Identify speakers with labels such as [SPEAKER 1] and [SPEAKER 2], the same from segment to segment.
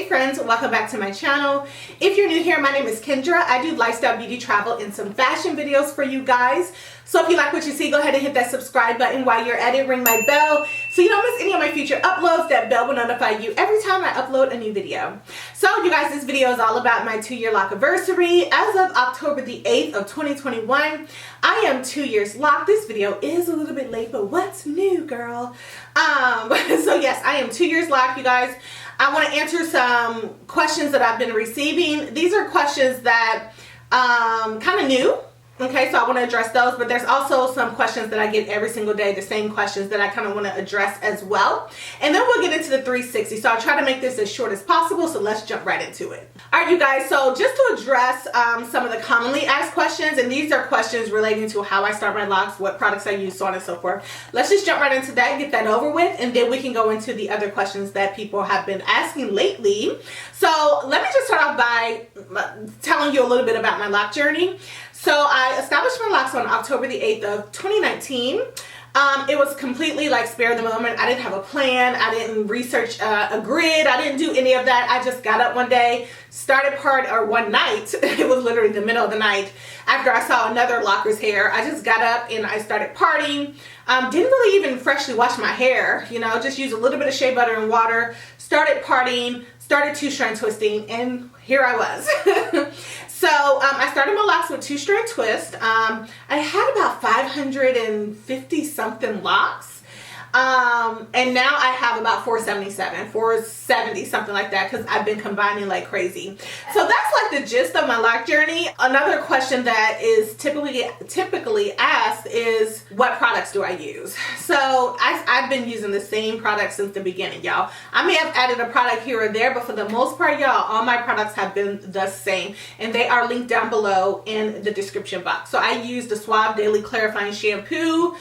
[SPEAKER 1] friends, welcome back to my channel. If you're new here, my name is Kendra. I do lifestyle, beauty, travel, and some fashion videos for you guys. So if you like what you see, go ahead and hit that subscribe button. While you're at it, ring my bell so you don't miss any of my future uploads. That bell will notify you every time I upload a new video. So you guys, this video is all about my 2-year lock anniversary. As of October the 8th of 2021, I am 2 years locked. This video is a little bit late, but what's new, girl? So yes, I am 2 years locked, you guys. I want to answer some questions that I've been receiving. These are questions that kind of new. Okay, so I want to address those, but there's also some questions that I get every single day, the same questions that I kind of want to address as well. And then we'll get into the 360. So I'll try to make this as short as possible, so let's jump right into it. All right, you guys, so just to address some of the commonly asked questions, and these are questions relating to how I start my locks, what products I use, so on and so forth. Let's just jump right into that, get that over with, and then we can go into the other questions that people have been asking lately. So let me just start off by telling you a little bit about my lock journey. So I established my locks on October the 8th of 2019. It was completely like spare the moment. I didn't have a plan. I didn't research a grid. I didn't do any of that. I just got up one day, one night. It was literally the middle of the night after I saw another locker's hair. I just got up and I started partying. Didn't really even freshly wash my hair, you know, just used a little bit of shea butter and water, started partying, started two-strand twisting, and here I was. So I started my locks with two-strand twist. I had about 550 something locks. And now I have about 470, something like that, because I've been combining like crazy. So that's like the gist of my lock journey. Another question that is typically asked is, what products do I use? So I've been using the same product since the beginning, y'all. I may have added a product here or there, but for the most part, y'all, all my products have been the same, and they are linked down below in the description box. So I use the Suave Daily Clarifying Shampoo.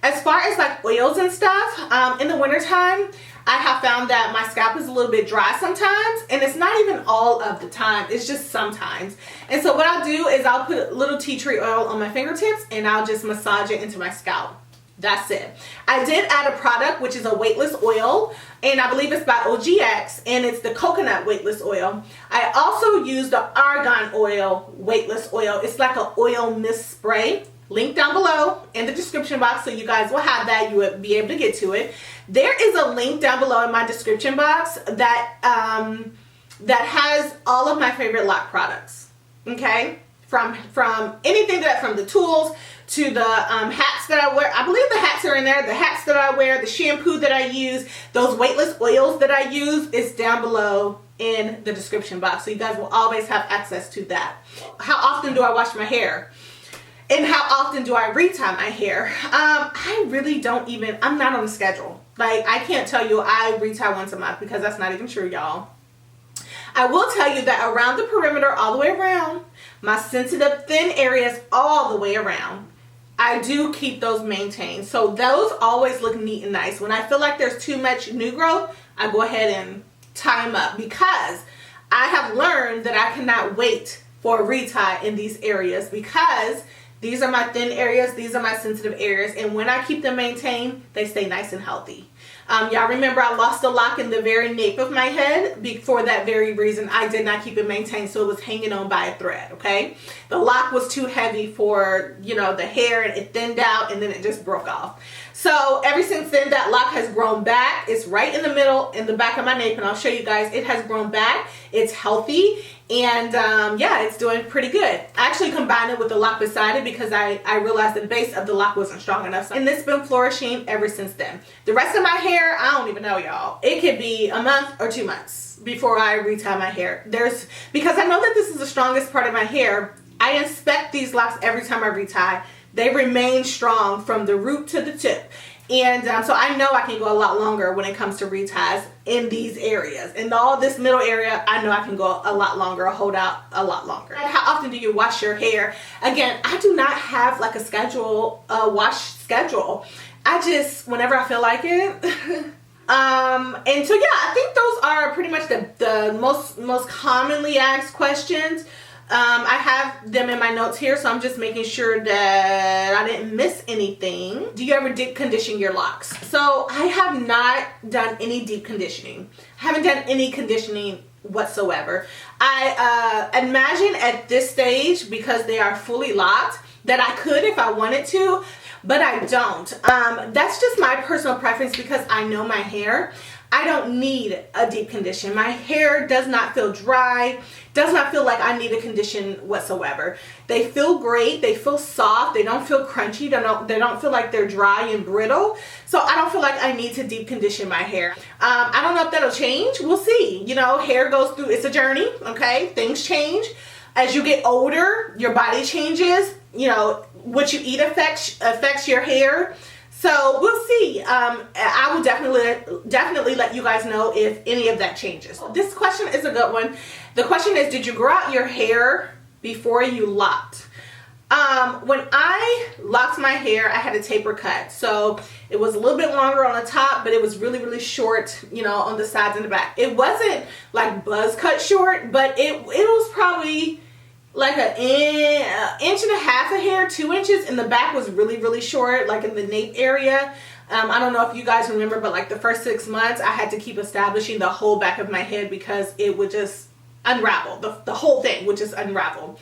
[SPEAKER 1] As far as like oils and stuff, in the wintertime, I have found that my scalp is a little bit dry sometimes, and it's not even all of the time, it's just sometimes. And so what I'll do is I'll put a little tea tree oil on my fingertips and I'll just massage it into my scalp. That's it. I did add a product which is a weightless oil, and I believe it's by OGX, and it's the coconut weightless oil. I also use the argan oil weightless oil. It's like an oil mist spray. Link down below in the description box, so you guys will have that. You will be able to get to it. There is a link down below in my description box that that has all of my favorite lock products. Okay, from anything from the tools to the hats that I wear. I believe the hats are in there. The hats that I wear, the shampoo that I use, those weightless oils that I use is down below in the description box, so you guys will always have access to that. How often do I wash my hair? And how often do I retie my hair? I really don't even, I'm not on a schedule. Like, I can't tell you I retie once a month, because that's not even true, y'all. I will tell you that around the perimeter, all the way around, my sensitive thin areas all the way around, I do keep those maintained. So those always look neat and nice. When I feel like there's too much new growth, I go ahead and tie them up, because I have learned that I cannot wait for a retie in these areas, because these are my thin areas, these are my sensitive areas, and when I keep them maintained, they stay nice and healthy. Y'all remember I lost a lock in the very nape of my head. For that very reason, I did not keep it maintained, so it was hanging on by a thread, okay? The lock was too heavy for, you know, the hair, and it thinned out, and then it just broke off. So ever since then, that lock has grown back. It's right in the middle, in the back of my nape, and I'll show you guys. It has grown back. It's healthy, and yeah, it's doing pretty good. I actually combined it with the lock beside it, because I realized the base of the lock wasn't strong enough. And it's been flourishing ever since then. The rest of my hair, I don't even know, y'all. It could be a month or 2 months before I retie my hair. Because I know that this is the strongest part of my hair, I inspect these locks every time I retie. They remain strong from the root to the tip. And so I know I can go a lot longer when it comes to reties in these areas. In all this middle area, I know I can go a lot longer, hold out a lot longer. How often do you wash your hair? Again, I do not have like a wash schedule. I just, whenever I feel like it. And so yeah, I think those are pretty much the most commonly asked questions. I have them in my notes here, so I'm just making sure that I didn't miss anything. Do you ever deep condition your locks? So I have not done any deep conditioning. I haven't done any conditioning whatsoever. I imagine at this stage, because they are fully locked, that I could if I wanted to, but I don't. That's just my personal preference because I know my hair. I don't need a deep condition. My hair does not feel dry, does not feel like I need a condition whatsoever. They feel great, they feel soft, they don't feel crunchy, they don't feel like they're dry and brittle. So I don't feel like I need to deep condition my hair. I don't know if that'll change, we'll see. You know, hair goes through, it's a journey, okay? Things change. As you get older, your body changes. You know, what you eat affects your hair. So we'll see. I will definitely let you guys know if any of that changes. This question is a good one. The question is, did you grow out your hair before you locked? When I locked my hair, I had a taper cut. So it was a little bit longer on the top, but it was really, really short, you know, on the sides and the back. It wasn't like buzz cut short, but it was probably like an inch and a half of hair, 2 inches, and the back was really, really short, like in the nape area. I don't know if you guys remember, but like the first 6 months, I had to keep establishing the whole back of my head because it would just unravel. The whole thing would just unravel.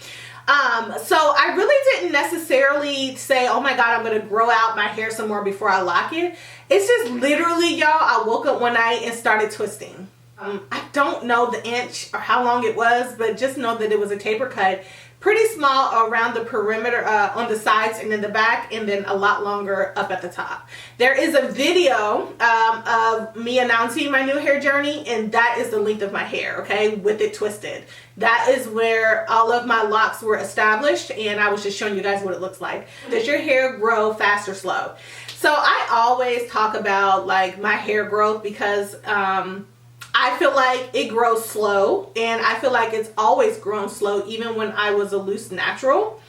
[SPEAKER 1] So I really didn't necessarily say, oh my God, I'm going to grow out my hair some more before I lock it. It's just literally, y'all, I woke up one night and started twisting. I don't know the inch or how long it was, but just know that it was a taper cut, pretty small around the perimeter, on the sides and in the back, and then a lot longer up at the top. There is a video of me announcing my new hair journey, and that is the length of my hair, okay, with it twisted. That is where all of my locks were established, and I was just showing you guys what it looks like. Does your hair grow fast or slow? So I always talk about like my hair growth because I feel like it grows slow, and I feel like it's always grown slow even when I was a loose natural.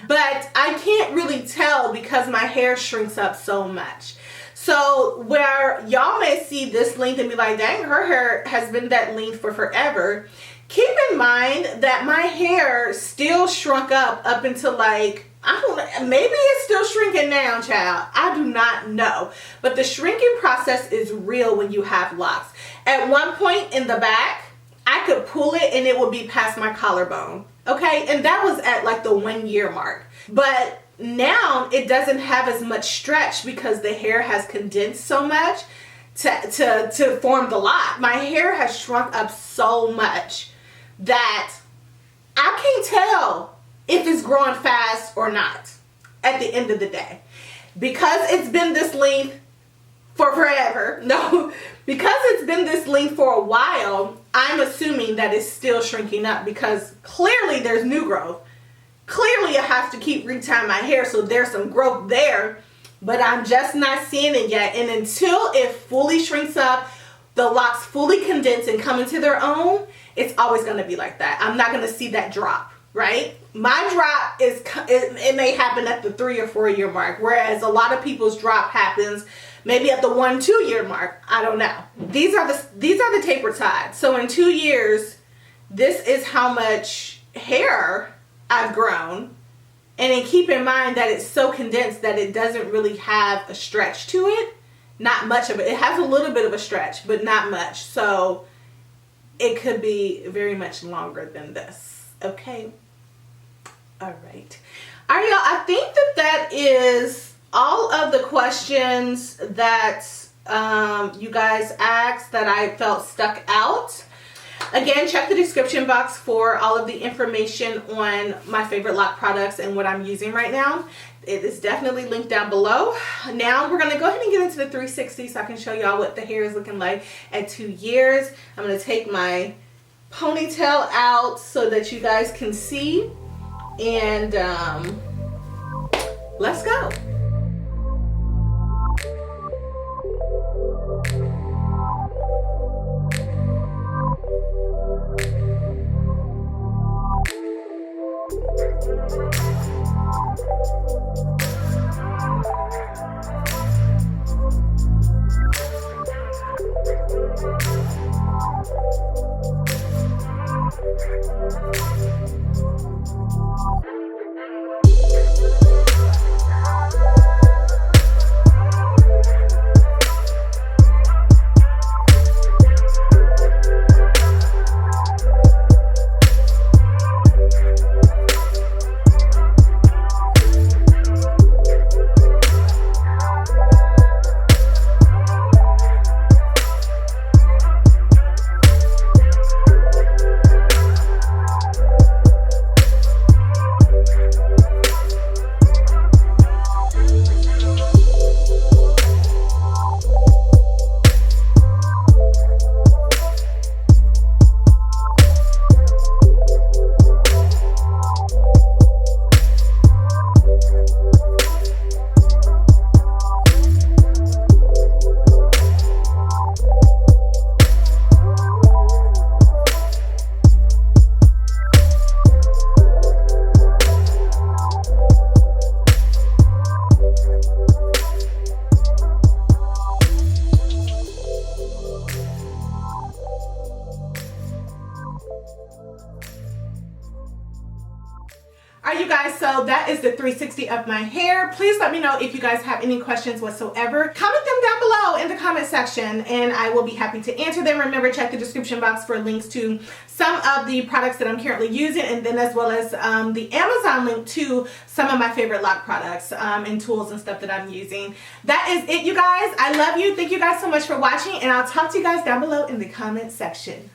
[SPEAKER 1] But I can't really tell because my hair shrinks up so much. So where y'all may see this length and be like, dang, her hair has been that length for forever. Keep in mind that my hair still shrunk up until like, I don't know, maybe it's still shrinking now, child. I do not know. But the shrinking process is real when you have locks. At one point in the back, I could pull it and it would be past my collarbone. Okay, and that was at like the 1 year mark. But now it doesn't have as much stretch because the hair has condensed so much to form the lock. My hair has shrunk up so much that I can't tell if it's growing fast or not at the end of the day. Because it's been this length for forever. No, because it's been this length for a while, I'm assuming that it's still shrinking up because clearly there's new growth. Clearly I have to keep retying my hair, so there's some growth there, but I'm just not seeing it yet. And until it fully shrinks up, the locks fully condense and come into their own, it's always going to be like that. I'm not going to see that drop, right? My drop it may happen at the 3 or 4 year mark, whereas a lot of people's drop happens maybe at the 1-2 year mark. I don't know. These are the taper sides. So in 2 years, this is how much hair I've grown. And then keep in mind that it's so condensed that it doesn't really have a stretch to it. Not much of it. It has a little bit of a stretch, but not much. So it could be very much longer than this. Okay. All right. All right, y'all. I think that is all of the questions that you guys asked that I felt stuck out. Again, check the description box for all of the information on my favorite lock products and what I'm using right now. It is definitely linked down below. Now we're going to go ahead and get into the 360 so I can show y'all what the hair is looking like at 2 years. I'm going to take my ponytail out so that you guys can see. And let's go. Alright you guys, so that is the 360 of my hair. Please let me know if you guys have any questions whatsoever. Comment them down below in the comment section and I will be happy to answer them. Remember, check the description box for links to some of the products that I'm currently using, and then as well as the Amazon link to some of my favorite lock products and tools and stuff that I'm using. That is it you guys. I love you. Thank you guys so much for watching, and I'll talk to you guys down below in the comment section.